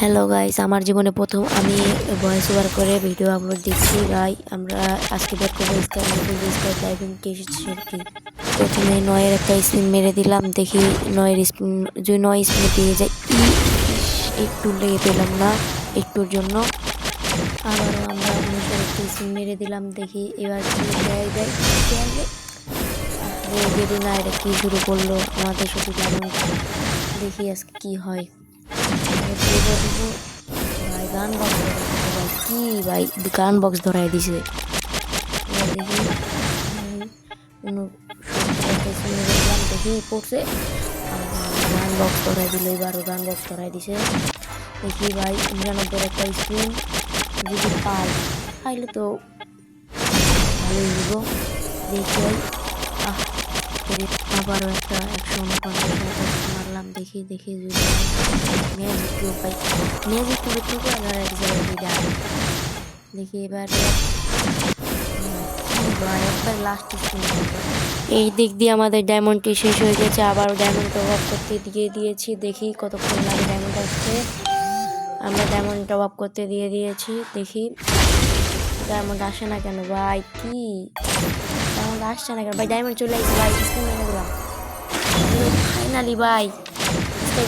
Hello guys, আমার জীবনে প্রথম আমি ভয়েস ওভার করে ভিডিও আপলোড দিচ্ছি। আমরা আজকে বের করবো স্কাই ডাইভিং কি। প্রথমে নয়ের একটা স্পিন মেরে দিলাম, দেখি নয়ের স্পিন যদি নয় স্পিনে পেয়ে যায়। একটু লেগে পেলাম না, একটুর জন্য আবারও আমরা 19-এর একটা স্পিন মেরে দিলাম, দেখি এবার বেরি না, এটা কি শুরু করলো আমাদের সাথে। দেখি আজকে কি হয়। ভাই গান বক্স ভাই কি ভাই গান বক্স ধরাই দিছে। এবার দেখি দেখি পড়ছে, গান বক্স ধরাই দিল। এবারও গান বক্স ধরাই দিছে। দেখি ভাই 99-এর একটা স্ক্রিন যদি পাইলে তো ভালোই হইব। দেখি আবারও একটা 149 মারলাম, দেখি যদি দেখি এবার একবার লাস্ট এই দিক দিয়ে আমাদের ডায়মন্ডটি শেষ হয়ে গেছে। আবার ডায়মন্ড টপ আপ করতে দিয়ে দিয়েছি, দেখি কতক্ষণ লাগে ডায়মন্ড আসতে। আমরা ডায়মন্ড টপ আপ করতে দিয়ে দিয়েছি, দেখি ডায়মন্ড আসে না কেন ভাই। কি ডায়মন্ড আসছে না কেন ভাই? ডায়মন্ড চলে আসছে ভাই, ফাইনালি ভাই।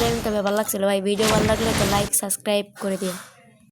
ডায়মন্ডটা ভালো লাগছিল ভাই। ভিডিও ভালো লাগলে তো লাইক সাবস্ক্রাইব করে দিও।